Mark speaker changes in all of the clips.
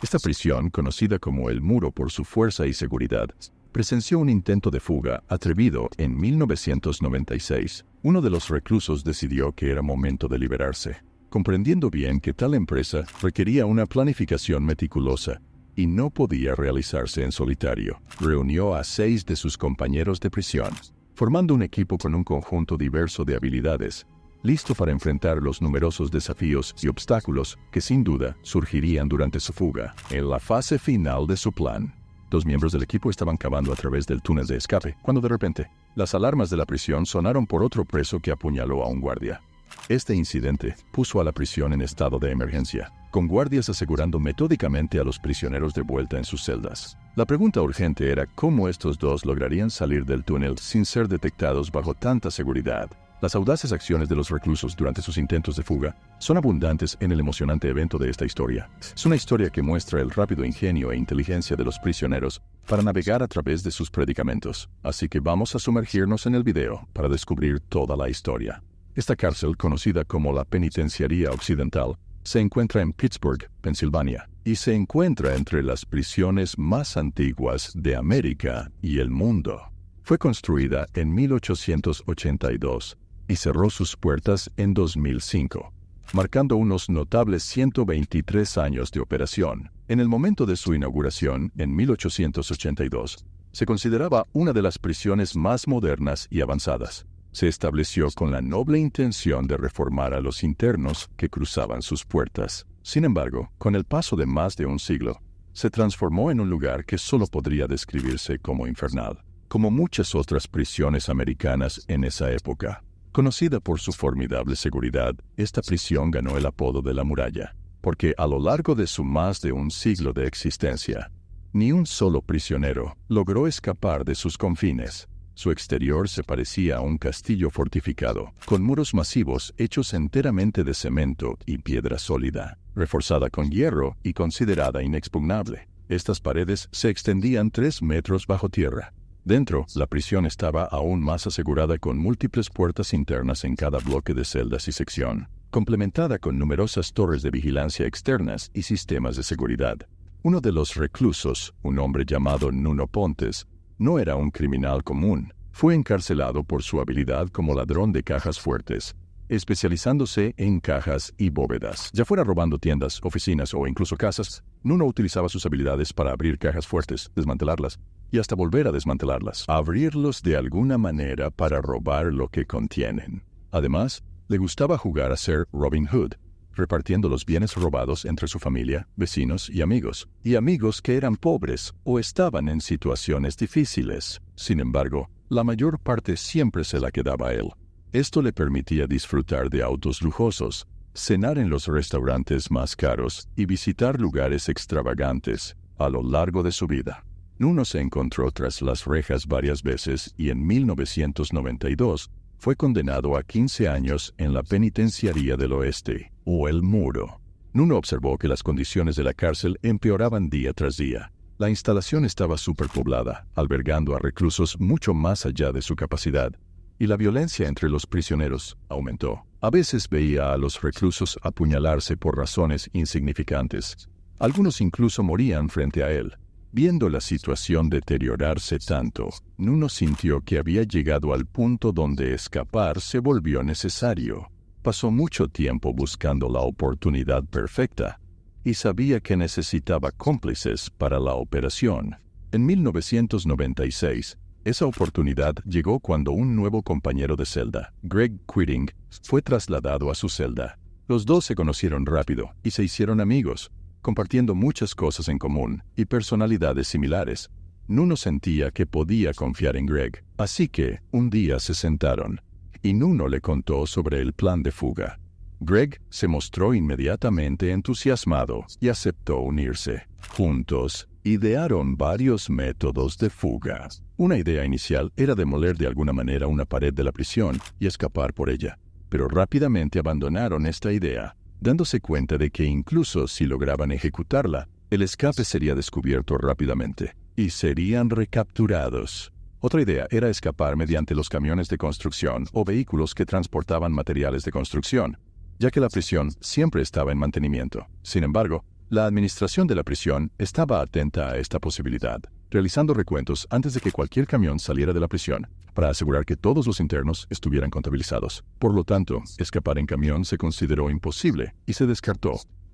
Speaker 1: Esta prisión, conocida como el Muro por su fuerza y seguridad, presenció un intento de fuga atrevido en 1996. Uno de los reclusos decidió que era momento de liberarse, comprendiendo bien que tal empresa requería una planificación meticulosa y no podía realizarse en solitario. Reunió a 6 de sus compañeros de prisión, formando un equipo con un conjunto diverso de habilidades, listo para enfrentar los numerosos desafíos y obstáculos que sin duda surgirían durante su fuga. En la fase final de su plan, 2 miembros del equipo estaban cavando a través del túnel de escape, cuando de repente, las alarmas de la prisión sonaron por otro preso que apuñaló a un guardia. Este incidente puso a la prisión en estado de emergencia, con guardias asegurando metódicamente a los prisioneros de vuelta en sus celdas. La pregunta urgente era cómo estos 2 lograrían salir del túnel sin ser detectados bajo tanta seguridad. Las audaces acciones de los reclusos durante sus intentos de fuga son abundantes en el emocionante evento de esta historia. Es una historia que muestra el rápido ingenio e inteligencia de los prisioneros para navegar a través de sus predicamentos. Así que vamos a sumergirnos en el video para descubrir toda la historia. Esta cárcel, conocida como la Penitenciaría Occidental, se encuentra en Pittsburgh, Pensilvania, y se encuentra entre las prisiones más antiguas de América y el mundo. Fue construida en 1882 y cerró sus puertas en 2005, marcando unos notables 123 años de operación. En el momento de su inauguración, en 1882, se consideraba una de las prisiones más modernas y avanzadas. Se estableció con la noble intención de reformar a los internos que cruzaban sus puertas. Sin embargo, con el paso de más de un siglo, se transformó en un lugar que solo podría describirse como infernal, como muchas otras prisiones americanas en esa época. Conocida por su formidable seguridad, esta prisión ganó el apodo de la muralla, porque a lo largo de su más de un siglo de existencia, ni un solo prisionero logró escapar de sus confines. Su exterior se parecía a un castillo fortificado, con muros masivos hechos enteramente de cemento y piedra sólida, reforzada con hierro y considerada inexpugnable. Estas paredes se extendían 3 metros bajo tierra. Dentro, la prisión estaba aún más asegurada con múltiples puertas internas en cada bloque de celdas y sección, complementada con numerosas torres de vigilancia externas y sistemas de seguridad. Uno de los reclusos, un hombre llamado Nuno Pontes, no era un criminal común. Fue encarcelado por su habilidad como ladrón de cajas fuertes, especializándose en cajas y bóvedas. Ya fuera robando tiendas, oficinas o incluso casas, Nuno utilizaba sus habilidades para abrir cajas fuertes, desmantelarlas y hasta volver a desmantelarlas. Abrirlos de alguna manera para robar lo que contienen. Además, le gustaba jugar a ser Robin Hood, repartiendo los bienes robados entre su familia, vecinos y amigos que eran pobres o estaban en situaciones difíciles. Sin embargo, la mayor parte siempre se la quedaba a él. Esto le permitía disfrutar de autos lujosos, cenar en los restaurantes más caros y visitar lugares extravagantes a lo largo de su vida. Nuno se encontró tras las rejas varias veces y en 1992 fue condenado a 15 años en la Penitenciaría del Oeste, o el Muro. Nuno observó que las condiciones de la cárcel empeoraban día tras día. La instalación estaba superpoblada, albergando a reclusos mucho más allá de su capacidad, y la violencia entre los prisioneros aumentó. A veces veía a los reclusos apuñalarse por razones insignificantes. Algunos incluso morían frente a él. Viendo la situación deteriorarse tanto, Nuno sintió que había llegado al punto donde escapar se volvió necesario. Pasó mucho tiempo buscando la oportunidad perfecta y sabía que necesitaba cómplices para la operación. En 1996, esa oportunidad llegó cuando un nuevo compañero de celda, Greg Quitting, fue trasladado a su celda. Los 2 se conocieron rápido y se hicieron amigos, compartiendo muchas cosas en común y personalidades similares. Nuno sentía que podía confiar en Greg, así que un día se sentaron y Nuno le contó sobre el plan de fuga. Greg se mostró inmediatamente entusiasmado y aceptó unirse. Juntos, idearon varios métodos de fuga. Una idea inicial era demoler de alguna manera una pared de la prisión y escapar por ella, pero rápidamente abandonaron esta idea, dándose cuenta de que incluso si lograban ejecutarla, el escape sería descubierto rápidamente y serían recapturados. Otra idea era escapar mediante los camiones de construcción o vehículos que transportaban materiales de construcción, ya que la prisión siempre estaba en mantenimiento. Sin embargo, La administración de la prisión estaba atenta a esta posibilidad, realizando recuentos antes de que cualquier camión saliera de la prisión, para asegurar que todos los internos estuvieran contabilizados. Por lo tanto, escapar en camión se consideró imposible y se descartó.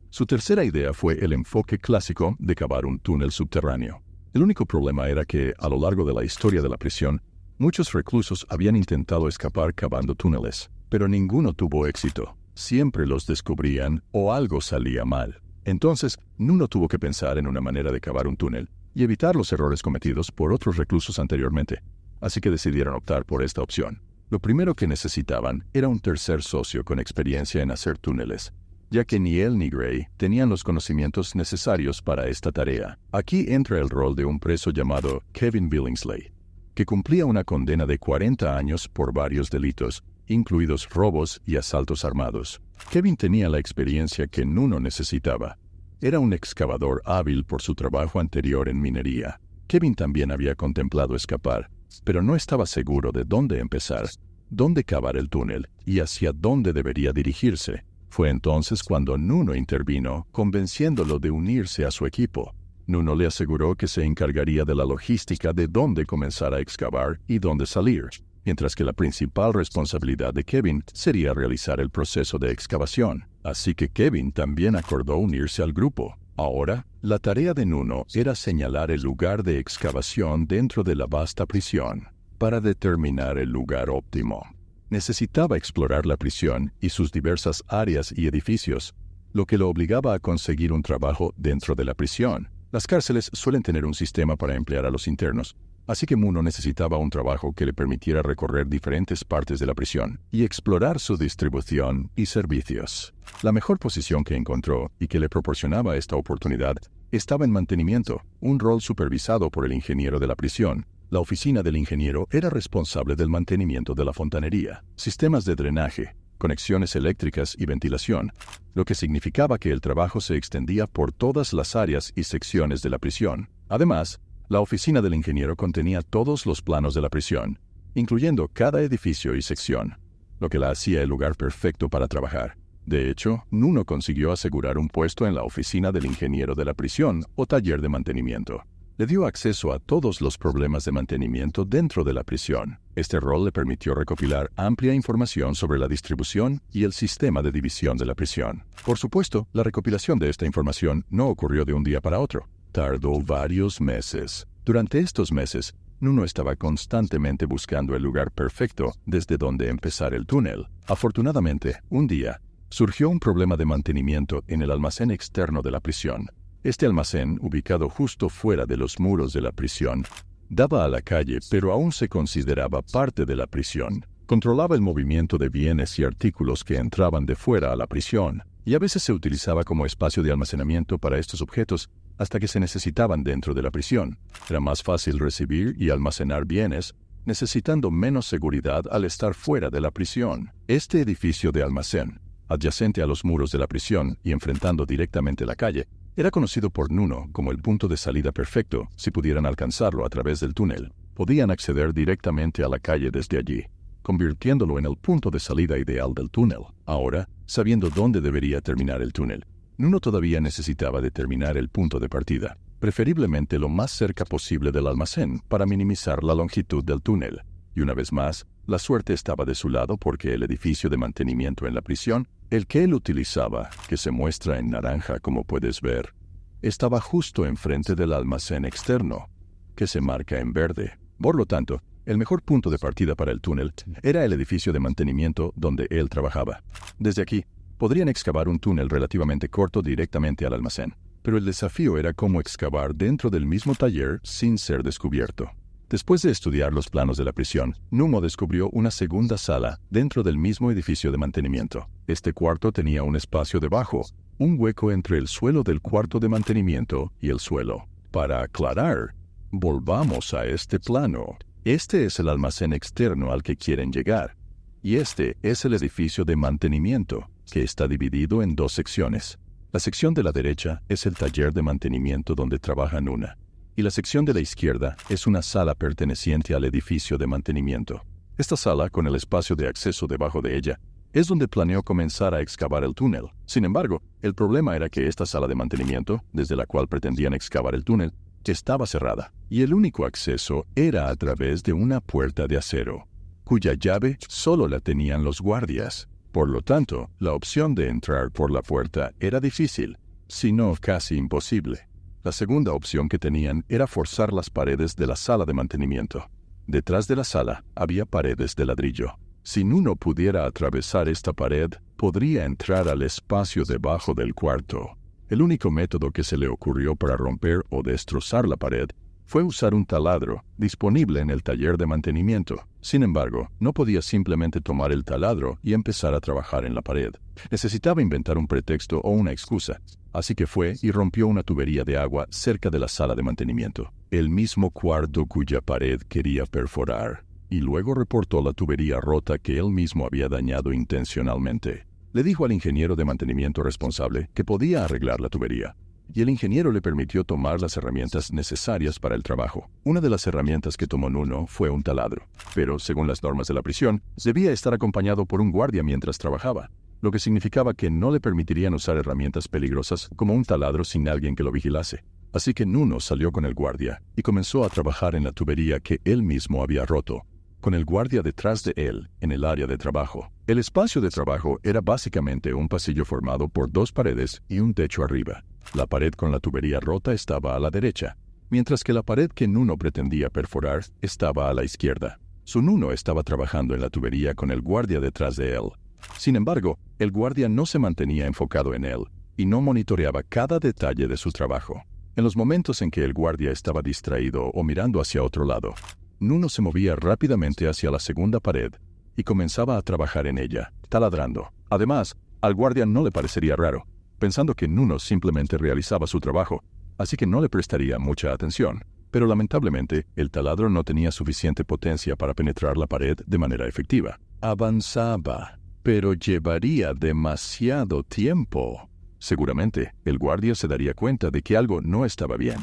Speaker 1: Su tercera idea fue el enfoque clásico de cavar un túnel subterráneo. El único problema era que, a lo largo de la historia de la prisión, muchos reclusos habían intentado escapar cavando túneles, pero ninguno tuvo éxito. Siempre los descubrían o algo salía mal. Entonces, Nuno tuvo que pensar en una manera de cavar un túnel y evitar los errores cometidos por otros reclusos anteriormente. Así que decidieron optar por esta opción. Lo primero que necesitaban era un tercer socio con experiencia en hacer túneles, ya que ni él ni Gray tenían los conocimientos necesarios para esta tarea. Aquí entra el rol de un preso llamado Kevin Billingsley, que cumplía una condena de 40 años por varios delitos, incluidos robos y asaltos armados. Kevin tenía la experiencia que Nuno necesitaba. Era un excavador hábil por su trabajo anterior en minería. Kevin también había contemplado escapar, pero no estaba seguro de dónde empezar, dónde cavar el túnel y hacia dónde debería dirigirse. Fue entonces cuando Nuno intervino, convenciéndolo de unirse a su equipo. Nuno le aseguró que se encargaría de la logística de dónde comenzar a excavar y dónde salir, mientras que la principal responsabilidad de Kevin sería realizar el proceso de excavación. Así que Kevin también acordó unirse al grupo. Ahora, la tarea de Nuno era señalar el lugar de excavación dentro de la vasta prisión, para determinar el lugar óptimo. Necesitaba explorar la prisión y sus diversas áreas y edificios, lo que lo obligaba a conseguir un trabajo dentro de la prisión. Las cárceles suelen tener un sistema para emplear a los internos, así que Nuno necesitaba un trabajo que le permitiera recorrer diferentes partes de la prisión y explorar su distribución y servicios. La mejor posición que encontró y que le proporcionaba esta oportunidad estaba en mantenimiento, un rol supervisado por el ingeniero de la prisión. La oficina del ingeniero era responsable del mantenimiento de la fontanería, sistemas de drenaje, conexiones eléctricas y ventilación, lo que significaba que el trabajo se extendía por todas las áreas y secciones de la prisión. Además, la oficina del ingeniero contenía todos los planos de la prisión, incluyendo cada edificio y sección, lo que la hacía el lugar perfecto para trabajar. De hecho, Nuno consiguió asegurar un puesto en la oficina del ingeniero de la prisión o taller de mantenimiento. Le dio acceso a todos los problemas de mantenimiento dentro de la prisión. Este rol le permitió recopilar amplia información sobre la distribución y el sistema de división de la prisión. Por supuesto, la recopilación de esta información no ocurrió de un día para otro. Tardó varios meses. Durante estos meses, Nuno estaba constantemente buscando el lugar perfecto desde donde empezar el túnel. Afortunadamente, un día, surgió un problema de mantenimiento en el almacén externo de la prisión. Este almacén, ubicado justo fuera de los muros de la prisión, daba a la calle, pero aún se consideraba parte de la prisión. Controlaba el movimiento de bienes y artículos que entraban de fuera a la prisión, y a veces se utilizaba como espacio de almacenamiento para estos objetos hasta que se necesitaban dentro de la prisión. Era más fácil recibir y almacenar bienes, necesitando menos seguridad al estar fuera de la prisión. Este edificio de almacén, adyacente a los muros de la prisión y enfrentando directamente la calle, era conocido por Nuno como el punto de salida perfecto si pudieran alcanzarlo a través del túnel. Podían acceder directamente a la calle desde allí, convirtiéndolo en el punto de salida ideal del túnel. Ahora, sabiendo dónde debería terminar el túnel, Nuno todavía necesitaba determinar el punto de partida, preferiblemente lo más cerca posible del almacén para minimizar la longitud del túnel. Y una vez más, la suerte estaba de su lado porque el edificio de mantenimiento en la prisión, el que él utilizaba, que se muestra en naranja como puedes ver, estaba justo enfrente del almacén externo, que se marca en verde. Por lo tanto, el mejor punto de partida para el túnel era el edificio de mantenimiento donde él trabajaba. Desde aquí, podrían excavar un túnel relativamente corto directamente al almacén, pero el desafío era cómo excavar dentro del mismo taller sin ser descubierto. Después de estudiar los planos de la prisión, Nuno descubrió una segunda sala dentro del mismo edificio de mantenimiento. Este cuarto tenía un espacio debajo, un hueco entre el suelo del cuarto de mantenimiento y el suelo. Para aclarar, volvamos a este plano. Este es el almacén externo al que quieren llegar, y este es el edificio de mantenimiento, que está dividido en dos secciones. La sección de la derecha es el taller de mantenimiento donde trabaja Nuno, y la sección de la izquierda es una sala perteneciente al edificio de mantenimiento. Esta sala, con el espacio de acceso debajo de ella, es donde planeó comenzar a excavar el túnel. Sin embargo, el problema era que esta sala de mantenimiento, desde la cual pretendían excavar el túnel, estaba cerrada, y el único acceso era a través de una puerta de acero, cuya llave solo la tenían los guardias. Por lo tanto, la opción de entrar por la puerta era difícil, si no casi imposible. La segunda opción que tenían era forzar las paredes de la sala de mantenimiento. Detrás de la sala había paredes de ladrillo. Si Nuno pudiera atravesar esta pared, podría entrar al espacio debajo del cuarto. El único método que se le ocurrió para romper o destrozar la pared fue usar un taladro disponible en el taller de mantenimiento. Sin embargo, no podía simplemente tomar el taladro y empezar a trabajar en la pared. Necesitaba inventar un pretexto o una excusa, así que fue y rompió una tubería de agua cerca de la sala de mantenimiento, el mismo cuarto cuya pared quería perforar, y luego reportó la tubería rota que él mismo había dañado intencionalmente. Le dijo al ingeniero de mantenimiento responsable que podía arreglar la tubería, y el ingeniero le permitió tomar las herramientas necesarias para el trabajo. Una de las herramientas que tomó Nuno fue un taladro, pero según las normas de la prisión, debía estar acompañado por un guardia mientras trabajaba, lo que significaba que no le permitirían usar herramientas peligrosas como un taladro sin alguien que lo vigilase. Así que Nuno salió con el guardia y comenzó a trabajar en la tubería que él mismo había roto, con el guardia detrás de él en el área de trabajo. El espacio de trabajo era básicamente un pasillo formado por dos paredes y un techo arriba. La pared con la tubería rota estaba a la derecha, mientras que la pared que Nuno pretendía perforar estaba a la izquierda. Nuno estaba trabajando en la tubería con el guardia detrás de él. Sin embargo, el guardia no se mantenía enfocado en él y no monitoreaba cada detalle de su trabajo. En los momentos en que el guardia estaba distraído o mirando hacia otro lado, Nuno se movía rápidamente hacia la segunda pared y comenzaba a trabajar en ella, taladrando. Además, al guardia no le parecería raro, pensando que Nuno simplemente realizaba su trabajo, así que no le prestaría mucha atención. Pero lamentablemente, el taladro no tenía suficiente potencia para penetrar la pared de manera efectiva. Avanzaba, pero llevaría demasiado tiempo. Seguramente, el guardia se daría cuenta de que algo no estaba bien.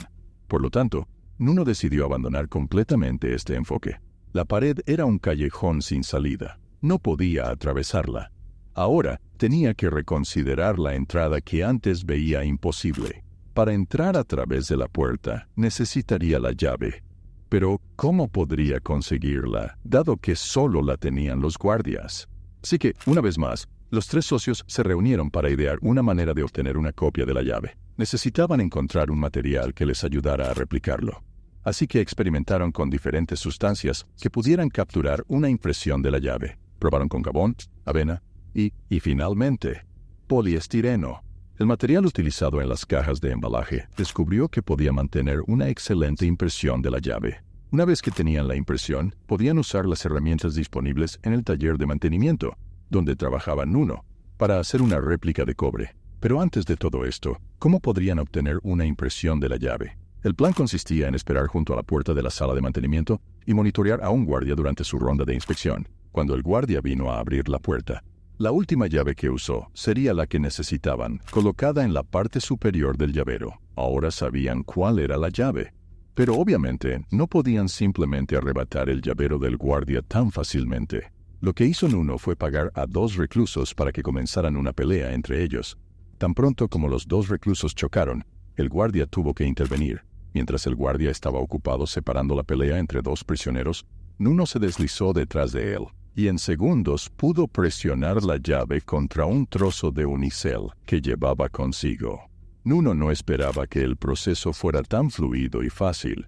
Speaker 1: Por lo tanto, Nuno decidió abandonar completamente este enfoque. La pared era un callejón sin salida. No podía atravesarla. Ahora tenía que reconsiderar la entrada que antes veía imposible. Para entrar a través de la puerta, necesitaría la llave. Pero, ¿cómo podría conseguirla, dado que solo la tenían los guardias? Así que, una vez más, los tres socios se reunieron para idear una manera de obtener una copia de la llave. Necesitaban encontrar un material que les ayudara a replicarlo. Así que experimentaron con diferentes sustancias que pudieran capturar una impresión de la llave. Probaron con jabón, avena y finalmente, poliestireno. El material utilizado en las cajas de embalaje descubrió que podía mantener una excelente impresión de la llave. Una vez que tenían la impresión, podían usar las herramientas disponibles en el taller de mantenimiento, donde trabajaba Nuno, para hacer una réplica de cobre. Pero antes de todo esto, ¿cómo podrían obtener una impresión de la llave? El plan consistía en esperar junto a la puerta de la sala de mantenimiento y monitorear a un guardia durante su ronda de inspección. Cuando el guardia vino a abrir la puerta, la última llave que usó sería la que necesitaban, colocada en la parte superior del llavero. Ahora sabían cuál era la llave. Pero obviamente no podían simplemente arrebatar el llavero del guardia tan fácilmente. Lo que hizo Nuno fue pagar a 2 reclusos para que comenzaran una pelea entre ellos. Tan pronto como los 2 reclusos chocaron, el guardia tuvo que intervenir. Mientras el guardia estaba ocupado separando la pelea entre 2 prisioneros, Nuno se deslizó detrás de él, y en segundos pudo presionar la llave contra un trozo de unicel que llevaba consigo. Nuno no esperaba que el proceso fuera tan fluido y fácil.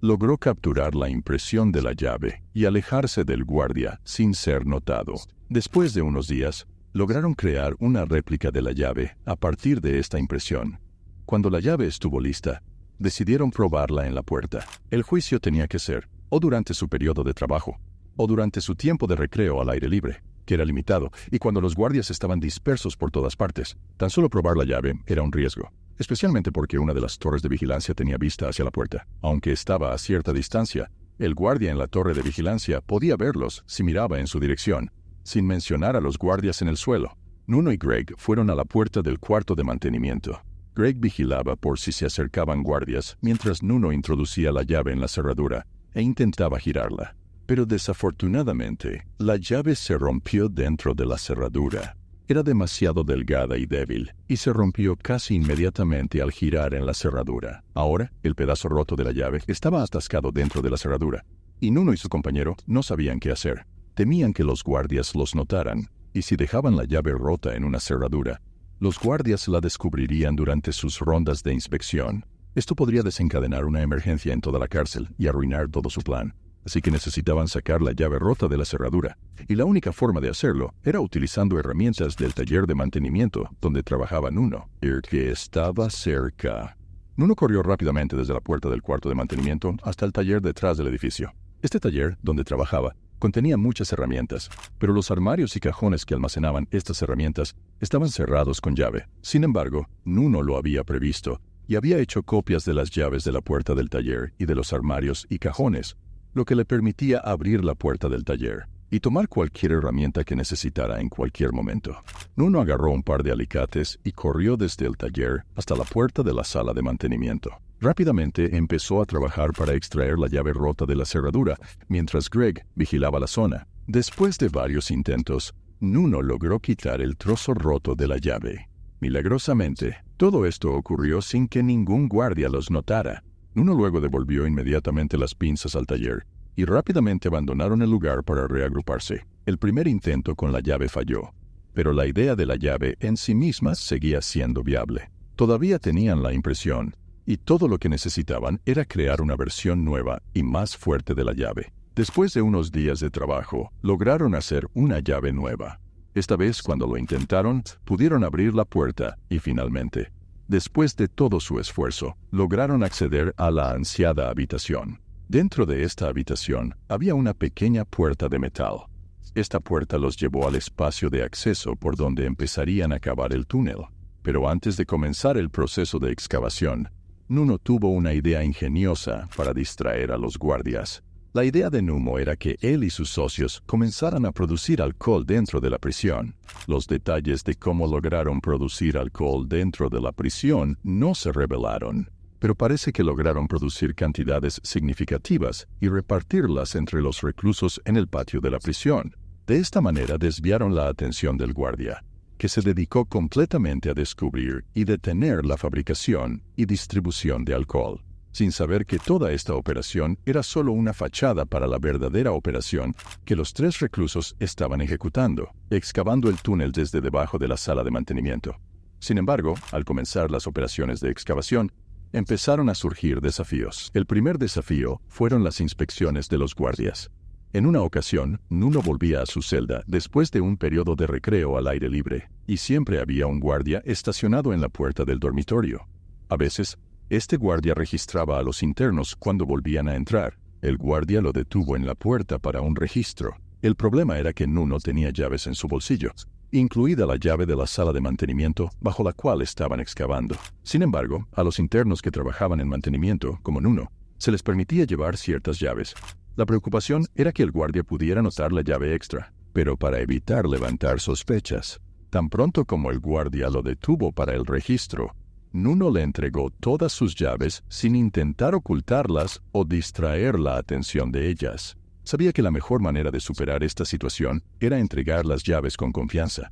Speaker 1: Logró capturar la impresión de la llave y alejarse del guardia sin ser notado. Después de unos días, lograron crear una réplica de la llave a partir de esta impresión. Cuando la llave estuvo lista, decidieron probarla en la puerta. El juicio tenía que ser o durante su periodo de trabajo, o durante su tiempo de recreo al aire libre, que era limitado, y cuando los guardias estaban dispersos por todas partes. Tan solo probar la llave era un riesgo, especialmente porque una de las torres de vigilancia tenía vista hacia la puerta. Aunque estaba a cierta distancia, el guardia en la torre de vigilancia podía verlos si miraba en su dirección, sin mencionar a los guardias en el suelo. Nuno y Greg fueron a la puerta del cuarto de mantenimiento. Greg vigilaba por si se acercaban guardias, mientras Nuno introducía la llave en la cerradura e intentaba girarla. Pero desafortunadamente, la llave se rompió dentro de la cerradura. Era demasiado delgada y débil, y se rompió casi inmediatamente al girar en la cerradura. Ahora, el pedazo roto de la llave estaba atascado dentro de la cerradura, y Nuno y su compañero no sabían qué hacer. Temían que los guardias los notaran, y si dejaban la llave rota en una cerradura, los guardias la descubrirían durante sus rondas de inspección. Esto podría desencadenar una emergencia en toda la cárcel y arruinar todo su plan. Así que necesitaban sacar la llave rota de la cerradura, y la única forma de hacerlo era utilizando herramientas del taller de mantenimiento donde trabajaba Nuno, el que estaba cerca. Nuno corrió rápidamente desde la puerta del cuarto de mantenimiento hasta el taller detrás del edificio. Este taller, donde trabajaba, contenía muchas herramientas, pero los armarios y cajones que almacenaban estas herramientas estaban cerrados con llave. Sin embargo, Nuno lo había previsto y había hecho copias de las llaves de la puerta del taller y de los armarios y cajones, lo que le permitía abrir la puerta del taller y tomar cualquier herramienta que necesitara en cualquier momento. Nuno agarró un par de alicates y corrió desde el taller hasta la puerta de la sala de mantenimiento. Rápidamente empezó a trabajar para extraer la llave rota de la cerradura, mientras Greg vigilaba la zona. Después de varios intentos, Nuno logró quitar el trozo roto de la llave. Milagrosamente, todo esto ocurrió sin que ningún guardia los notara. Nuno luego devolvió inmediatamente las pinzas al taller, y rápidamente abandonaron el lugar para reagruparse. El primer intento con la llave falló, pero la idea de la llave en sí misma seguía siendo viable. Todavía tenían la impresión, y todo lo que necesitaban era crear una versión nueva y más fuerte de la llave. Después de unos días de trabajo, lograron hacer una llave nueva. Esta vez, cuando lo intentaron, pudieron abrir la puerta y finalmente, después de todo su esfuerzo, lograron acceder a la ansiada habitación. Dentro de esta habitación había una pequeña puerta de metal. Esta puerta los llevó al espacio de acceso por donde empezarían a cavar el túnel. Pero antes de comenzar el proceso de excavación, Nuno tuvo una idea ingeniosa para distraer a los guardias. La idea de Nuno era que él y sus socios comenzaran a producir alcohol dentro de la prisión. Los detalles de cómo lograron producir alcohol dentro de la prisión no se revelaron, pero parece que lograron producir cantidades significativas y repartirlas entre los reclusos en el patio de la prisión. De esta manera desviaron la atención del guardia, que se dedicó completamente a descubrir y detener la fabricación y distribución de alcohol, sin saber que toda esta operación era solo una fachada para la verdadera operación que los 3 reclusos estaban ejecutando, excavando el túnel desde debajo de la sala de mantenimiento. Sin embargo, al comenzar las operaciones de excavación, empezaron a surgir desafíos. El primer desafío fueron las inspecciones de los guardias. En una ocasión, Nuno volvía a su celda después de un periodo de recreo al aire libre, y siempre había un guardia estacionado en la puerta del dormitorio. A veces, este guardia registraba a los internos cuando volvían a entrar. El guardia lo detuvo en la puerta para un registro. El problema era que Nuno tenía llaves en su bolsillo, incluida la llave de la sala de mantenimiento bajo la cual estaban excavando. Sin embargo, a los internos que trabajaban en mantenimiento, como Nuno, se les permitía llevar ciertas llaves. La preocupación era que el guardia pudiera notar la llave extra, pero para evitar levantar sospechas, tan pronto como el guardia lo detuvo para el registro, Nuno le entregó todas sus llaves sin intentar ocultarlas o distraer la atención de ellas. Sabía que la mejor manera de superar esta situación era entregar las llaves con confianza.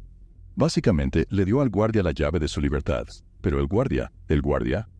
Speaker 1: Básicamente, le dio al guardia la llave de su libertad, pero el guardia,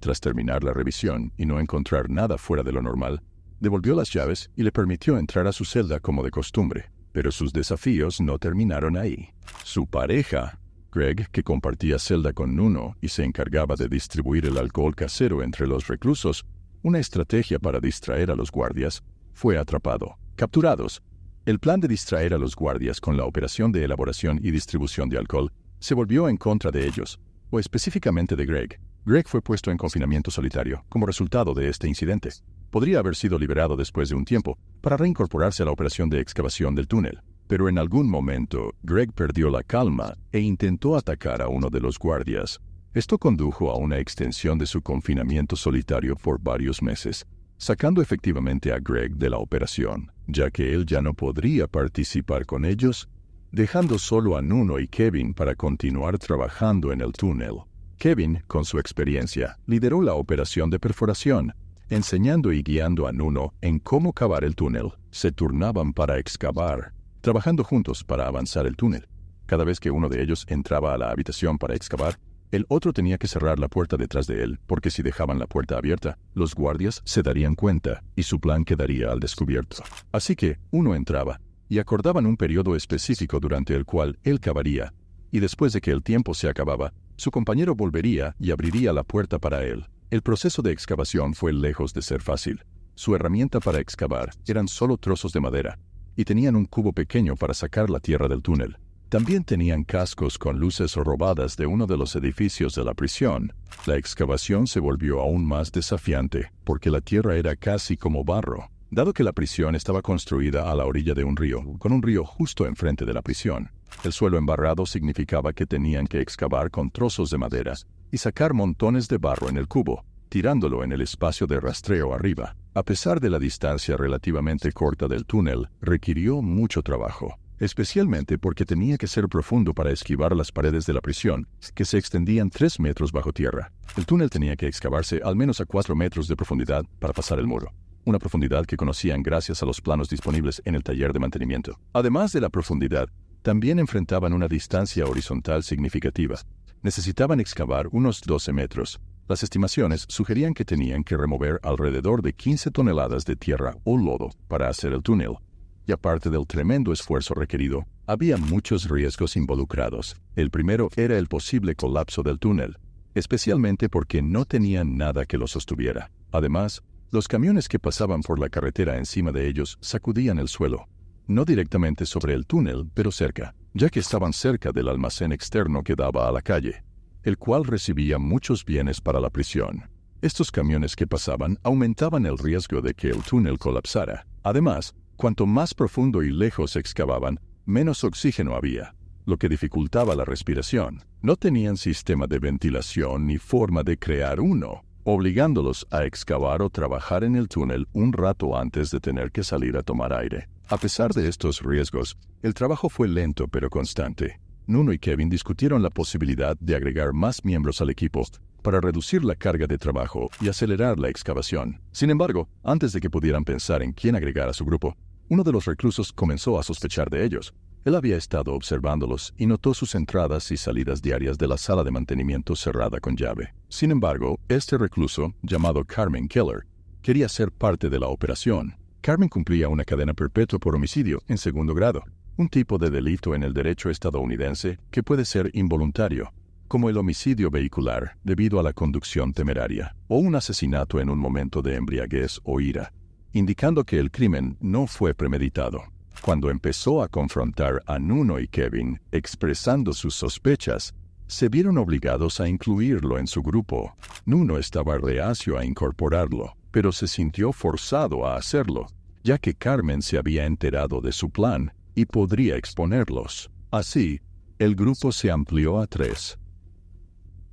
Speaker 1: tras terminar la revisión y no encontrar nada fuera de lo normal, devolvió las llaves y le permitió entrar a su celda como de costumbre. Pero sus desafíos no terminaron ahí. Su pareja, Greg, que compartía celda con Nuno y se encargaba de distribuir el alcohol casero entre los reclusos, una estrategia para distraer a los guardias, fue atrapado. Capturados. El plan de distraer a los guardias con la operación de elaboración y distribución de alcohol se volvió en contra de ellos, o específicamente de Greg. Greg fue puesto en confinamiento solitario como resultado de este incidente. Podría haber sido liberado después de un tiempo para reincorporarse a la operación de excavación del túnel. Pero en algún momento, Greg perdió la calma e intentó atacar a uno de los guardias. Esto condujo a una extensión de su confinamiento solitario por varios meses, sacando efectivamente a Greg de la operación, ya que él ya no podría participar con ellos, dejando solo a Nuno y Kevin para continuar trabajando en el túnel. Kevin, con su experiencia, lideró la operación de perforación, enseñando y guiando a Nuno en cómo cavar el túnel. se turnaban para excavar, trabajando juntos para avanzar el túnel. Cada vez que uno de ellos entraba a la habitación para excavar, el otro tenía que cerrar la puerta detrás de él, porque si dejaban la puerta abierta, los guardias se darían cuenta y su plan quedaría al descubierto. Así que uno entraba y acordaban un periodo específico durante el cual él cavaría, y después de que el tiempo se acababa, su compañero volvería y abriría la puerta para él. El proceso de excavación fue lejos de ser fácil. Su herramienta para excavar eran solo trozos de madera, y tenían un cubo pequeño para sacar la tierra del túnel. También tenían cascos con luces robadas de uno de los edificios de la prisión. La excavación se volvió aún más desafiante, porque la tierra era casi como barro. Dado que la prisión estaba construida a la orilla de un río, con un río justo enfrente de la prisión, el suelo embarrado significaba que tenían que excavar con trozos de madera y sacar montones de barro en el cubo, tirándolo en el espacio de rastreo arriba. A pesar de la distancia relativamente corta del túnel, requirió mucho trabajo, especialmente porque tenía que ser profundo para esquivar las paredes de la prisión, que se extendían 3 metros bajo tierra. El túnel tenía que excavarse al menos a 4 metros de profundidad para pasar el muro, una profundidad que conocían gracias a los planos disponibles en el taller de mantenimiento. Además de la profundidad, también enfrentaban una distancia horizontal significativa. Necesitaban excavar unos 12 metros. Las estimaciones sugerían que tenían que remover alrededor de 15 toneladas de tierra o lodo para hacer el túnel. Y aparte del tremendo esfuerzo requerido, había muchos riesgos involucrados. El primero era el posible colapso del túnel, especialmente porque no tenían nada que lo sostuviera. Además, los camiones que pasaban por la carretera encima de ellos sacudían el suelo. No directamente sobre el túnel, pero cerca, ya que estaban cerca del almacén externo que daba a la calle, el cual recibía muchos bienes para la prisión. Estos camiones que pasaban aumentaban el riesgo de que el túnel colapsara. Además, cuanto más profundo y lejos excavaban, menos oxígeno había, lo que dificultaba la respiración. No tenían sistema de ventilación ni forma de crear uno, obligándolos a excavar o trabajar en el túnel un rato antes de tener que salir a tomar aire. A pesar de estos riesgos, el trabajo fue lento pero constante. Nuno y Kevin discutieron la posibilidad de agregar más miembros al equipo para reducir la carga de trabajo y acelerar la excavación. Sin embargo, antes de que pudieran pensar en quién agregar a su grupo, uno de los reclusos comenzó a sospechar de ellos. Él había estado observándolos y notó sus entradas y salidas diarias de la sala de mantenimiento cerrada con llave. Sin embargo, este recluso, llamado Carmen Keller, quería ser parte de la operación. Carmen cumplía una cadena perpetua por homicidio en segundo grado, un tipo de delito en el derecho estadounidense que puede ser involuntario, como el homicidio vehicular debido a la conducción temeraria, o un asesinato en un momento de embriaguez o ira, indicando que el crimen no fue premeditado. Cuando empezó a confrontar a Nuno y Kevin, expresando sus sospechas, se vieron obligados a incluirlo en su grupo. Nuno estaba reacio a incorporarlo, pero se sintió forzado a hacerlo, ya que Carmen se había enterado de su plan y podría exponerlos. Así, el grupo se amplió a 3.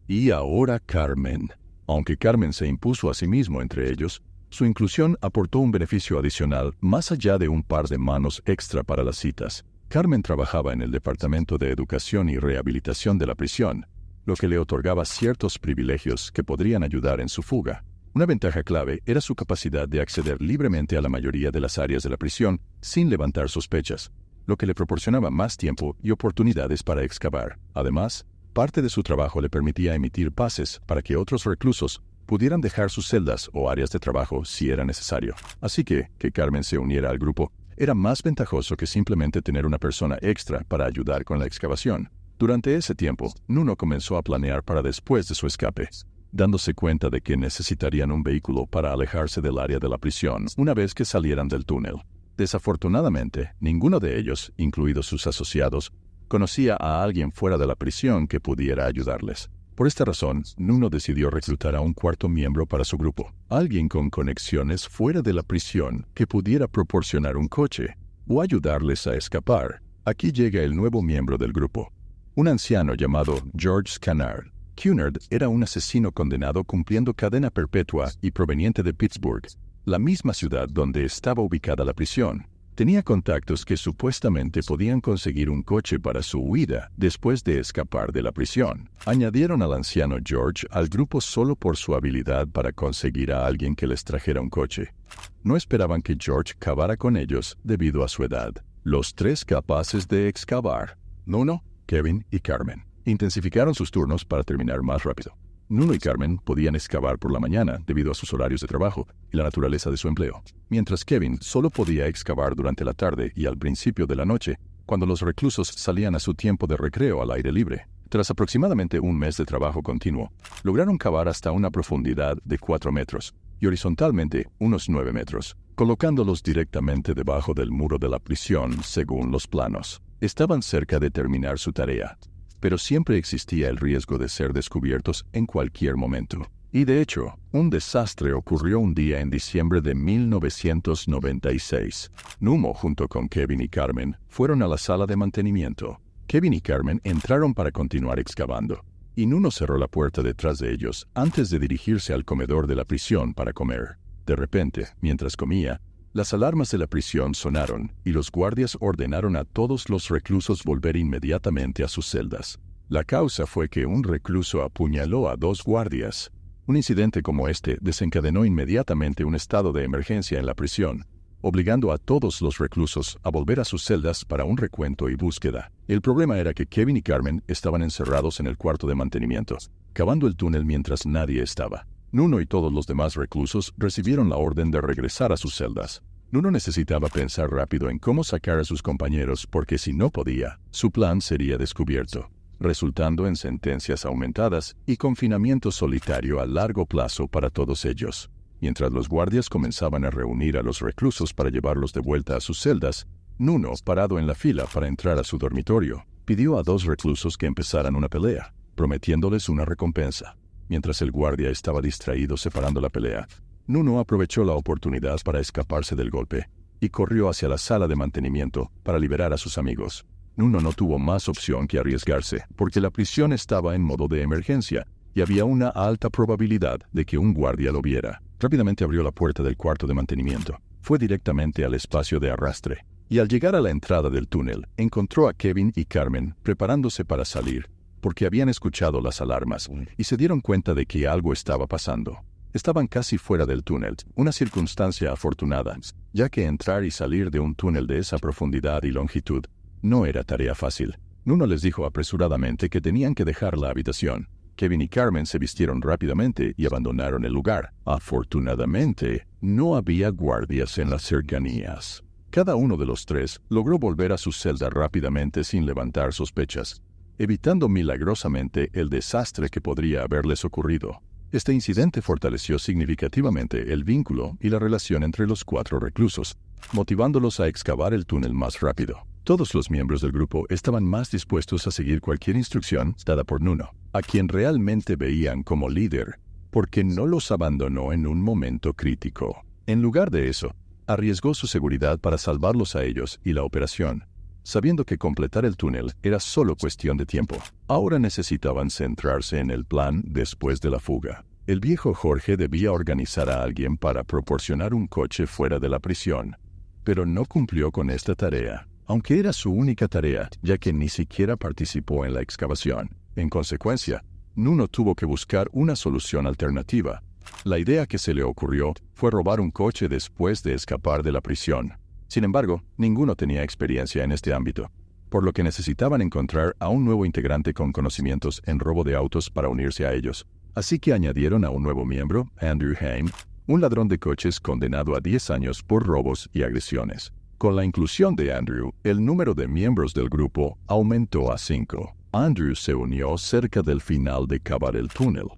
Speaker 1: Y ahora Carmen. Aunque Carmen se impuso a sí mismo entre ellos, su inclusión aportó un beneficio adicional más allá de un par de manos extra para las citas. Carmen trabajaba en el Departamento de Educación y Rehabilitación de la prisión, lo que le otorgaba ciertos privilegios que podrían ayudar en su fuga. Una ventaja clave era su capacidad de acceder libremente a la mayoría de las áreas de la prisión sin levantar sospechas, lo que le proporcionaba más tiempo y oportunidades para excavar. Además, parte de su trabajo le permitía emitir pases para que otros reclusos pudieran dejar sus celdas o áreas de trabajo si era necesario. Así que Carmen se uniera al grupo era más ventajoso que simplemente tener una persona extra para ayudar con la excavación. Durante ese tiempo, Nuno comenzó a planear para después de su escape, dándose cuenta de que necesitarían un vehículo para alejarse del área de la prisión una vez que salieran del túnel. Desafortunadamente, ninguno de ellos, incluidos sus asociados, conocía a alguien fuera de la prisión que pudiera ayudarles. Por esta razón, Nuno decidió reclutar a un cuarto miembro para su grupo, alguien con conexiones fuera de la prisión que pudiera proporcionar un coche o ayudarles a escapar. Aquí llega el nuevo miembro del grupo, un anciano llamado George Scannard. Cunard era un asesino condenado cumpliendo cadena perpetua y proveniente de Pittsburgh, la misma ciudad donde estaba ubicada la prisión. Tenía contactos que supuestamente podían conseguir un coche para su huida después de escapar de la prisión. Añadieron al anciano George al grupo solo por su habilidad para conseguir a alguien que les trajera un coche. No esperaban que George cavara con ellos debido a su edad. Los tres capaces de excavar, Nuno, Kevin y Carmen, intensificaron sus turnos para terminar más rápido. Nuno y Carmen podían excavar por la mañana debido a sus horarios de trabajo y la naturaleza de su empleo, mientras Kevin solo podía excavar durante la tarde y al principio de la noche, cuando los reclusos salían a su tiempo de recreo al aire libre. Tras aproximadamente un mes de trabajo continuo, lograron cavar hasta una profundidad de 4 metros y horizontalmente unos 9 metros, colocándolos directamente debajo del muro de la prisión según los planos. Estaban cerca de terminar su tarea, pero siempre existía el riesgo de ser descubiertos en cualquier momento. Y de hecho, un desastre ocurrió un día en diciembre de 1996. Nuno, junto con Kevin y Carmen, fueron a la sala de mantenimiento. Kevin y Carmen entraron para continuar excavando, y Nuno cerró la puerta detrás de ellos antes de dirigirse al comedor de la prisión para comer. De repente, mientras comía, las alarmas de la prisión sonaron y los guardias ordenaron a todos los reclusos volver inmediatamente a sus celdas. La causa fue que un recluso apuñaló a 2 guardias. Un incidente como este desencadenó inmediatamente un estado de emergencia en la prisión, obligando a todos los reclusos a volver a sus celdas para un recuento y búsqueda. El problema era que Kevin y Carmen estaban encerrados en el cuarto de mantenimiento, cavando el túnel mientras nadie estaba. Nuno y todos los demás reclusos recibieron la orden de regresar a sus celdas. Nuno necesitaba pensar rápido en cómo sacar a sus compañeros porque si no podía, su plan sería descubierto, resultando en sentencias aumentadas y confinamiento solitario a largo plazo para todos ellos. Mientras los guardias comenzaban a reunir a los reclusos para llevarlos de vuelta a sus celdas, Nuno, parado en la fila para entrar a su dormitorio, pidió a 2 reclusos que empezaran una pelea, prometiéndoles una recompensa. Mientras el guardia estaba distraído separando la pelea, Nuno aprovechó la oportunidad para escaparse del golpe y corrió hacia la sala de mantenimiento para liberar a sus amigos. Nuno no tuvo más opción que arriesgarse, porque la prisión estaba en modo de emergencia y había una alta probabilidad de que un guardia lo viera. Rápidamente abrió la puerta del cuarto de mantenimiento. Fue directamente al espacio de arrastre, y al llegar a la entrada del túnel, encontró a Kevin y Carmen preparándose para salir, porque habían escuchado las alarmas y se dieron cuenta de que algo estaba pasando. Estaban casi fuera del túnel, una circunstancia afortunada, ya que entrar y salir de un túnel de esa profundidad y longitud no era tarea fácil. Nuno les dijo apresuradamente que tenían que dejar la habitación. Kevin y Carmen se vistieron rápidamente y abandonaron el lugar. Afortunadamente, no había guardias en las cercanías. Cada uno de los 3 logró volver a su celda rápidamente sin levantar sospechas, evitando milagrosamente el desastre que podría haberles ocurrido. Este incidente fortaleció significativamente el vínculo y la relación entre los 4 reclusos, motivándolos a excavar el túnel más rápido. Todos los miembros del grupo estaban más dispuestos a seguir cualquier instrucción dada por Nuno, a quien realmente veían como líder, porque no los abandonó en un momento crítico. En lugar de eso, arriesgó su seguridad para salvarlos a ellos y la operación, sabiendo que completar el túnel era solo cuestión de tiempo. Ahora necesitaban centrarse en el plan después de la fuga. El viejo Jorge debía organizar a alguien para proporcionar un coche fuera de la prisión, pero no cumplió con esta tarea, aunque era su única tarea, ya que ni siquiera participó en la excavación. En consecuencia, Nuno tuvo que buscar una solución alternativa. La idea que se le ocurrió fue robar un coche después de escapar de la prisión. Sin embargo, ninguno tenía experiencia en este ámbito, por lo que necesitaban encontrar a un nuevo integrante con conocimientos en robo de autos para unirse a ellos. Así que añadieron a un nuevo miembro, Andrew Haim, un ladrón de coches condenado a 10 años por robos y agresiones. Con la inclusión de Andrew, el número de miembros del grupo aumentó a 5. Andrew se unió cerca del final de cavar el túnel,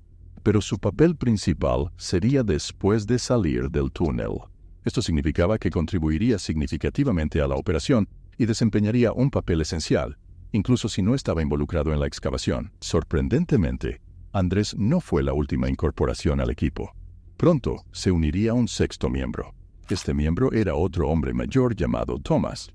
Speaker 1: pero su papel principal sería después de salir del túnel. Esto significaba que contribuiría significativamente a la operación y desempeñaría un papel esencial, incluso si no estaba involucrado en la excavación. Sorprendentemente, Andrés no fue la última incorporación al equipo. Pronto se uniría un 6º miembro. Este miembro era otro hombre mayor llamado Thomas.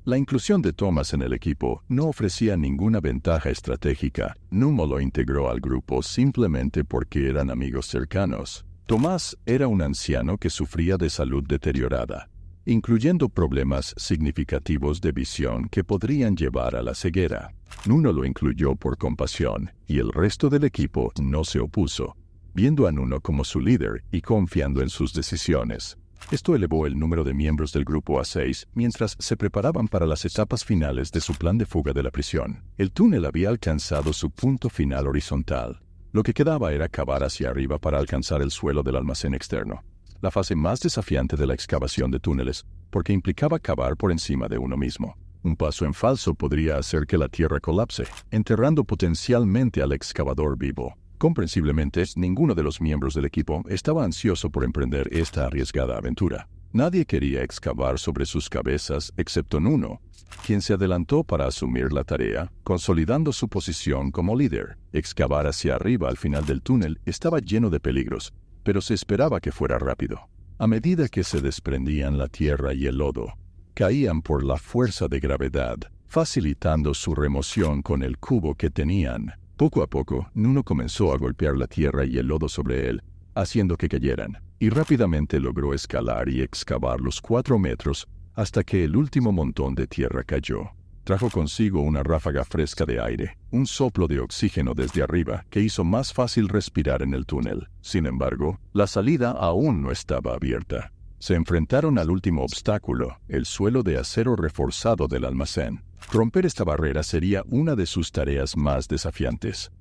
Speaker 1: La inclusión de Thomas en el equipo no ofrecía ninguna ventaja estratégica. Nuno lo integró al grupo simplemente porque eran amigos cercanos. Tomás era un anciano que sufría de salud deteriorada, incluyendo problemas significativos de visión que podrían llevar a la ceguera. Nuno lo incluyó por compasión, y el resto del equipo no se opuso, viendo a Nuno como su líder y confiando en sus decisiones. Esto elevó el número de miembros del grupo a 6 mientras se preparaban para las etapas finales de su plan de fuga de la prisión. El túnel había alcanzado su punto final horizontal. Lo que quedaba era cavar hacia arriba para alcanzar el suelo del almacén externo. La fase más desafiante de la excavación de túneles, porque implicaba cavar por encima de uno mismo. Un paso en falso podría hacer que la tierra colapse, enterrando potencialmente al excavador vivo. Comprensiblemente, ninguno de los miembros del equipo estaba ansioso por emprender esta arriesgada aventura. Nadie quería excavar sobre sus cabezas excepto Nuno, quien se adelantó para asumir la tarea, consolidando su posición como líder. Excavar hacia arriba al final del túnel estaba lleno de peligros, pero se esperaba que fuera rápido. A medida que se desprendían la tierra y el lodo, caían por la fuerza de gravedad, facilitando su remoción con el cubo que tenían. Poco a poco, Nuno comenzó a golpear la tierra y el lodo sobre él, haciendo que cayeran, y rápidamente logró escalar y excavar los 4 metros hasta que el último montón de tierra cayó. Trajo consigo una ráfaga fresca de aire, un soplo de oxígeno desde arriba que hizo más fácil respirar en el túnel. Sin embargo, la salida aún no estaba abierta. Se enfrentaron al último obstáculo, el suelo de acero reforzado del almacén. Romper esta barrera sería una de sus tareas más desafiantes.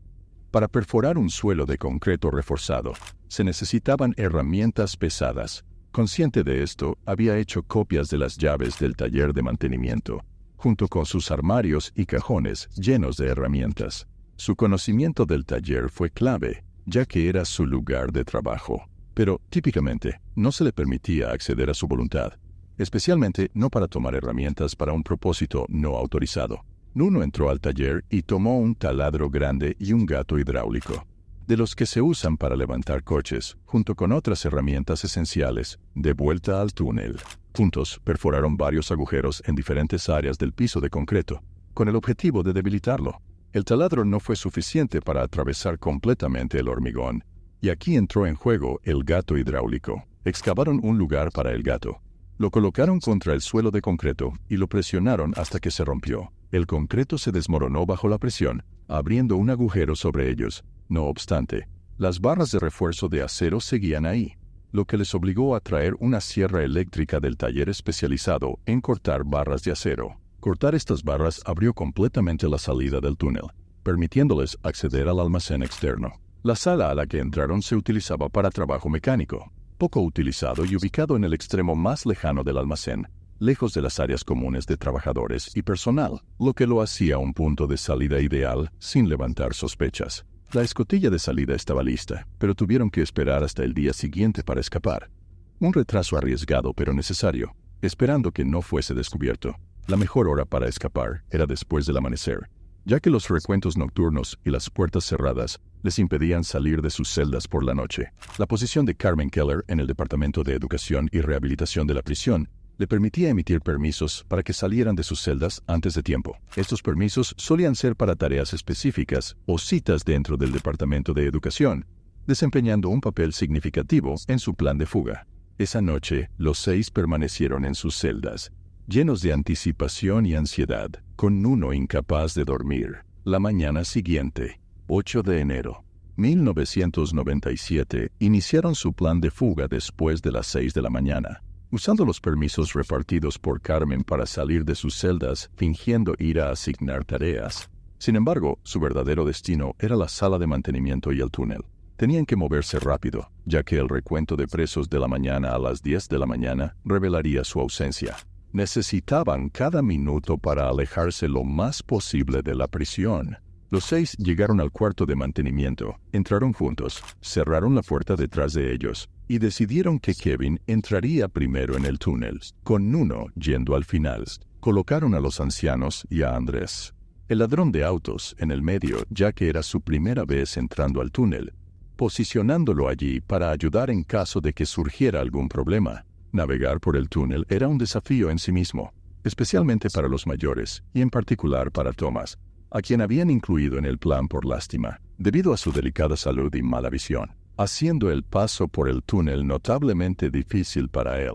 Speaker 1: Para perforar un suelo de concreto reforzado, se necesitaban herramientas pesadas. Consciente de esto, había hecho copias de las llaves del taller de mantenimiento, junto con sus armarios y cajones llenos de herramientas. Su conocimiento del taller fue clave, ya que era su lugar de trabajo. Pero, típicamente, no se le permitía acceder a su voluntad, especialmente no para tomar herramientas para un propósito no autorizado. Nuno entró al taller y tomó un taladro grande y un gato hidráulico, de los que se usan para levantar coches, junto con otras herramientas esenciales, de vuelta al túnel. Juntos perforaron varios agujeros en diferentes áreas del piso de concreto, con el objetivo de debilitarlo. El taladro no fue suficiente para atravesar completamente el hormigón, y aquí entró en juego el gato hidráulico. Excavaron un lugar para el gato. Lo colocaron contra el suelo de concreto y lo presionaron hasta que se rompió. El concreto se desmoronó bajo la presión, abriendo un agujero sobre ellos. No obstante, las barras de refuerzo de acero seguían ahí, lo que les obligó a traer una sierra eléctrica del taller especializado en cortar barras de acero. Cortar estas barras abrió completamente la salida del túnel, permitiéndoles acceder al almacén externo. La sala a la que entraron se utilizaba para trabajo mecánico, poco utilizado y ubicado en el extremo más lejano del almacén, lejos de las áreas comunes de trabajadores y personal, lo que lo hacía un punto de salida ideal sin levantar sospechas. La escotilla de salida estaba lista, pero tuvieron que esperar hasta el día siguiente para escapar. Un retraso arriesgado pero necesario, esperando que no fuese descubierto. La mejor hora para escapar era después del amanecer, ya que los recuentos nocturnos y las puertas cerradas les impedían salir de sus celdas por la noche. La posición de Carmen Keller en el Departamento de Educación y Rehabilitación de la prisión le permitía emitir permisos para que salieran de sus celdas antes de tiempo. Estos permisos solían ser para tareas específicas o citas dentro del Departamento de Educación, desempeñando un papel significativo en su plan de fuga. Esa noche, los 6 permanecieron en sus celdas, llenos de anticipación y ansiedad, con Nuno incapaz de dormir. La mañana siguiente, 8 de enero, 1997, iniciaron su plan de fuga después de las 6 de la mañana. Usando los permisos repartidos por Carmen para salir de sus celdas, fingiendo ir a asignar tareas. Sin embargo, su verdadero destino era la sala de mantenimiento y el túnel. Tenían que moverse rápido, ya que el recuento de presos de la mañana a las 10 de la mañana revelaría su ausencia. Necesitaban cada minuto para alejarse lo más posible de la prisión. Los 6 llegaron al cuarto de mantenimiento, entraron juntos, cerraron la puerta detrás de ellos, y decidieron que Kevin entraría primero en el túnel, con Nuno yendo al final. Colocaron a los ancianos y a Andrés, el ladrón de autos, en el medio, ya que era su primera vez entrando al túnel, posicionándolo allí para ayudar en caso de que surgiera algún problema. Navegar por el túnel era un desafío en sí mismo, especialmente para los mayores, y en particular para Thomas, a quien habían incluido en el plan por lástima, debido a su delicada salud y mala visión, haciendo el paso por el túnel notablemente difícil para él.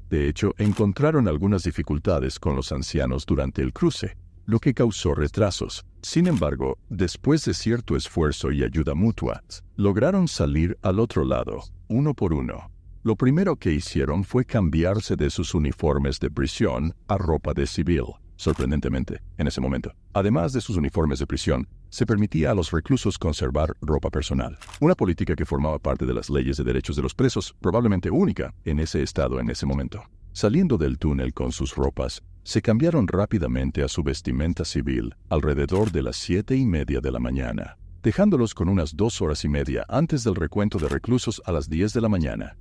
Speaker 1: De hecho, encontraron algunas dificultades con los ancianos durante el cruce, lo que causó retrasos. Sin embargo, después de cierto esfuerzo y ayuda mutua, lograron salir al otro lado, uno por uno. Lo primero que hicieron fue cambiarse de sus uniformes de prisión a ropa de civil. Sorprendentemente, en ese momento, además de sus uniformes de prisión, se permitía a los reclusos conservar ropa personal. Una política que formaba parte de las leyes de derechos de los presos, probablemente única en ese estado en ese momento. Saliendo del túnel con sus ropas, se cambiaron rápidamente a su vestimenta civil alrededor de las 7:30 de la mañana, dejándolos con unas 2 horas y media antes del recuento de reclusos a las 10 de la mañana.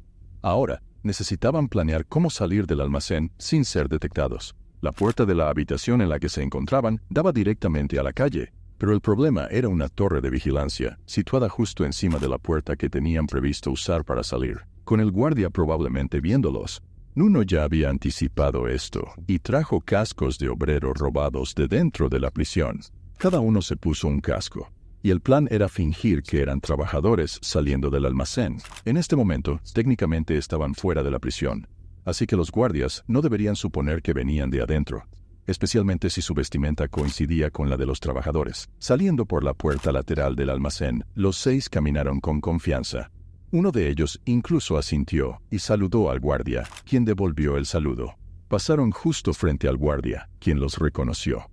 Speaker 1: Ahora, necesitaban planear cómo salir del almacén sin ser detectados. La puerta de la habitación en la que se encontraban daba directamente a la calle, pero el problema era una torre de vigilancia, situada justo encima de la puerta que tenían previsto usar para salir, con el guardia probablemente viéndolos. Nuno ya había anticipado esto, y trajo cascos de obrero robados de dentro de la prisión. Cada uno se puso un casco, y el plan era fingir que eran trabajadores saliendo del almacén. En este momento, técnicamente estaban fuera de la prisión, así que los guardias no deberían suponer que venían de adentro, especialmente si su vestimenta coincidía con la de los trabajadores. Saliendo por la puerta lateral del almacén, los 6 caminaron con confianza. Uno de ellos incluso asintió y saludó al guardia, quien devolvió el saludo. Pasaron justo frente al guardia, quien los reconoció.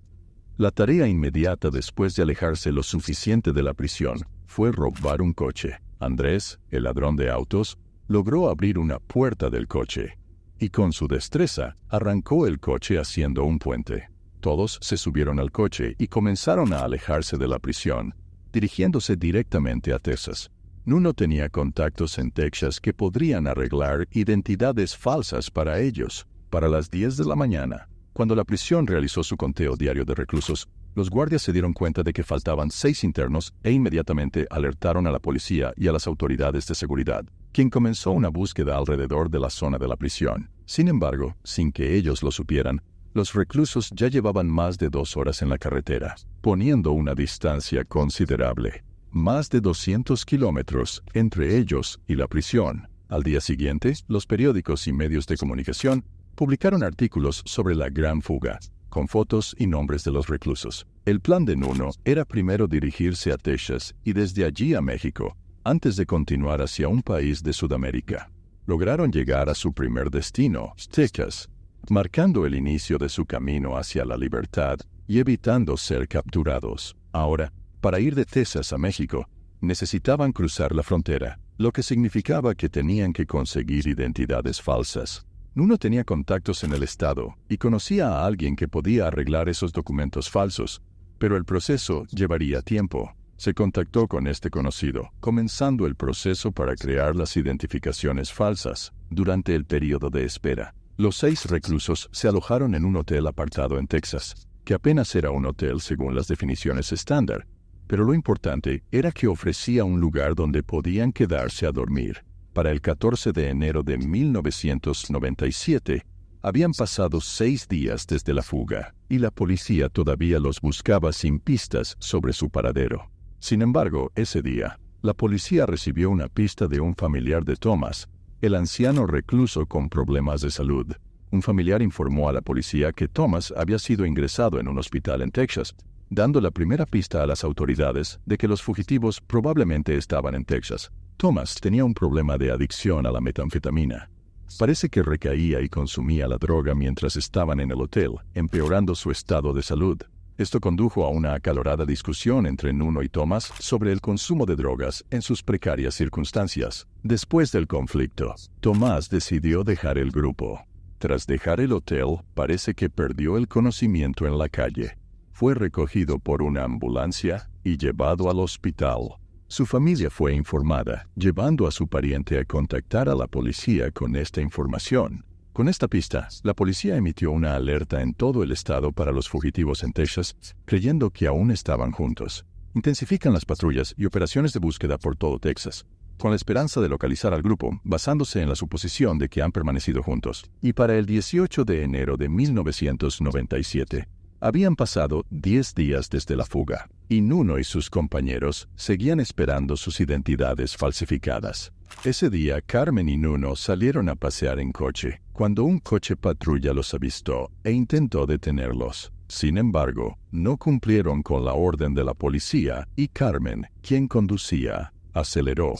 Speaker 1: La tarea inmediata después de alejarse lo suficiente de la prisión fue robar un coche. Andrés, el ladrón de autos, logró abrir una puerta del coche y con su destreza arrancó el coche haciendo un puente. Todos se subieron al coche y comenzaron a alejarse de la prisión, dirigiéndose directamente a Texas. Nuno tenía contactos en Texas que podrían arreglar identidades falsas para ellos. Para las 10 de la mañana, cuando la prisión realizó su conteo diario de reclusos, los guardias se dieron cuenta de que faltaban 6 internos e inmediatamente alertaron a la policía y a las autoridades de seguridad, quien comenzó una búsqueda alrededor de la zona de la prisión. Sin embargo, sin que ellos lo supieran, los reclusos ya llevaban más de 2 horas en la carretera, poniendo una distancia considerable. Más de 200 kilómetros entre ellos y la prisión. Al día siguiente, los periódicos y medios de comunicación publicaron artículos sobre la gran fuga, con fotos y nombres de los reclusos. El plan de Nuno era primero dirigirse a Texas y desde allí a México, antes de continuar hacia un país de Sudamérica. Lograron llegar a su primer destino, Texas, marcando el inicio de su camino hacia la libertad y evitando ser capturados. Ahora, para ir de Texas a México, necesitaban cruzar la frontera, lo que significaba que tenían que conseguir identidades falsas. Nuno tenía contactos en el estado y conocía a alguien que podía arreglar esos documentos falsos, pero el proceso llevaría tiempo. Se contactó con este conocido, comenzando el proceso para crear las identificaciones falsas. Durante el periodo de espera, los 6 reclusos se alojaron en un hotel apartado en Texas, que apenas era un hotel según las definiciones estándar, pero lo importante era que ofrecía un lugar donde podían quedarse a dormir. Para el 14 de enero de 1997, habían pasado 6 días desde la fuga, y la policía todavía los buscaba sin pistas sobre su paradero. Sin embargo, ese día, la policía recibió una pista de un familiar de Thomas, el anciano recluso con problemas de salud. Un familiar informó a la policía que Thomas había sido ingresado en un hospital en Texas, dando la primera pista a las autoridades de que los fugitivos probablemente estaban en Texas. Thomas tenía un problema de adicción a la metanfetamina. Parece que recaía y consumía la droga mientras estaban en el hotel, empeorando su estado de salud. Esto condujo a una acalorada discusión entre Nuno y Thomas sobre el consumo de drogas en sus precarias circunstancias. Después del conflicto, Thomas decidió dejar el grupo. Tras dejar el hotel, parece que perdió el conocimiento en la calle. Fue recogido por una ambulancia y llevado al hospital. Su familia fue informada, llevando a su pariente a contactar a la policía con esta información. Con esta pista, la policía emitió una alerta en todo el estado para los fugitivos en Texas, creyendo que aún estaban juntos. Intensifican las patrullas y operaciones de búsqueda por todo Texas, con la esperanza de localizar al grupo, basándose en la suposición de que han permanecido juntos. Y para el 18 de enero de 1997, habían pasado 10 días desde la fuga, y Nuno y sus compañeros seguían esperando sus identidades falsificadas. Ese día, Carmen y Nuno salieron a pasear en coche, cuando un coche patrulla los avistó e intentó detenerlos. Sin embargo, no cumplieron con la orden de la policía y Carmen, quien conducía, aceleró.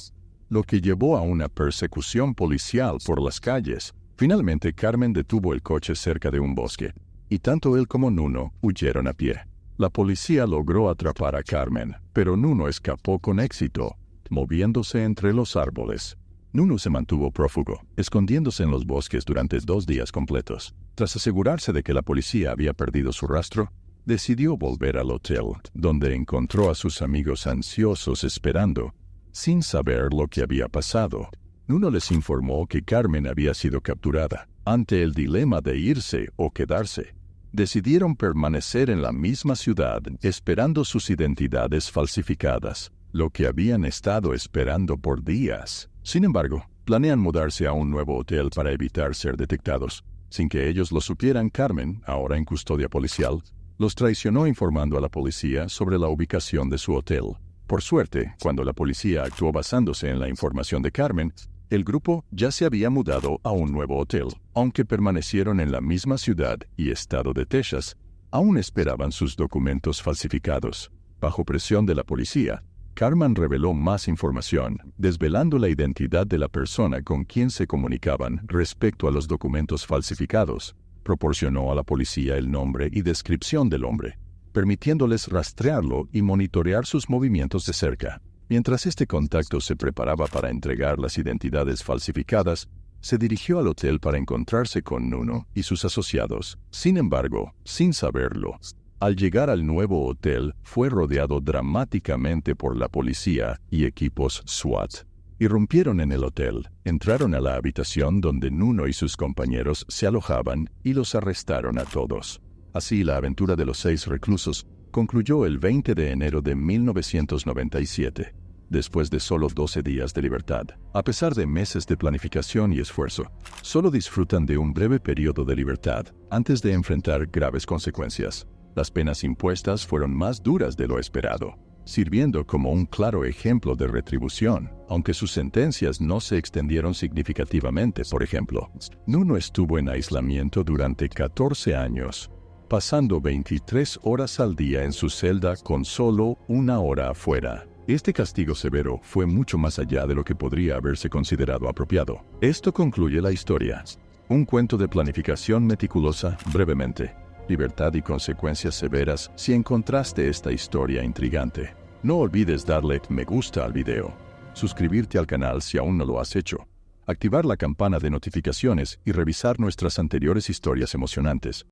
Speaker 1: lo que llevó a una persecución policial por las calles. Finalmente, Carmen detuvo el coche cerca de un bosque, y tanto él como Nuno huyeron a pie. La policía logró atrapar a Carmen, pero Nuno escapó con éxito, moviéndose entre los árboles. Nuno se mantuvo prófugo, escondiéndose en los bosques durante 2 días completos. Tras asegurarse de que la policía había perdido su rastro, decidió volver al hotel, donde encontró a sus amigos ansiosos esperando, sin saber lo que había pasado. Nuno les informó que Carmen había sido capturada. Ante el dilema de irse o quedarse, decidieron permanecer en la misma ciudad esperando sus identidades falsificadas, lo que habían estado esperando por días. Sin embargo, planean mudarse a un nuevo hotel para evitar ser detectados. Sin que ellos lo supieran, Carmen, ahora en custodia policial, los traicionó informando a la policía sobre la ubicación de su hotel. Por suerte, cuando la policía actuó basándose en la información de Carmen, el grupo ya se había mudado a un nuevo hotel. Aunque permanecieron en la misma ciudad y estado de Texas, aún esperaban sus documentos falsificados. Bajo presión de la policía, Carmen reveló más información, desvelando la identidad de la persona con quien se comunicaban respecto a los documentos falsificados. Proporcionó a la policía el nombre y descripción del hombre, permitiéndoles rastrearlo y monitorear sus movimientos de cerca. Mientras este contacto se preparaba para entregar las identidades falsificadas, se dirigió al hotel para encontrarse con Nuno y sus asociados. Sin embargo, sin saberlo, al llegar al nuevo hotel, fue rodeado dramáticamente por la policía y equipos SWAT. Irrumpieron en el hotel, entraron a la habitación donde Nuno y sus compañeros se alojaban y los arrestaron a todos. Así, la aventura de los 6 reclusos concluyó el 20 de enero de 1997, después de solo 12 días de libertad. A pesar de meses de planificación y esfuerzo, solo disfrutan de un breve periodo de libertad antes de enfrentar graves consecuencias. Las penas impuestas fueron más duras de lo esperado, sirviendo como un claro ejemplo de retribución, aunque sus sentencias no se extendieron significativamente. Por ejemplo, Nuno estuvo en aislamiento durante 14 años, pasando 23 horas al día en su celda con solo 1 hora afuera. Este castigo severo fue mucho más allá de lo que podría haberse considerado apropiado. Esto concluye la historia. Un cuento de planificación meticulosa, brevemente. Libertad y consecuencias severas si encontraste esta historia intrigante. No olvides darle me gusta al video, suscribirte al canal si aún no lo has hecho, activar la campana de notificaciones y revisar nuestras anteriores historias emocionantes.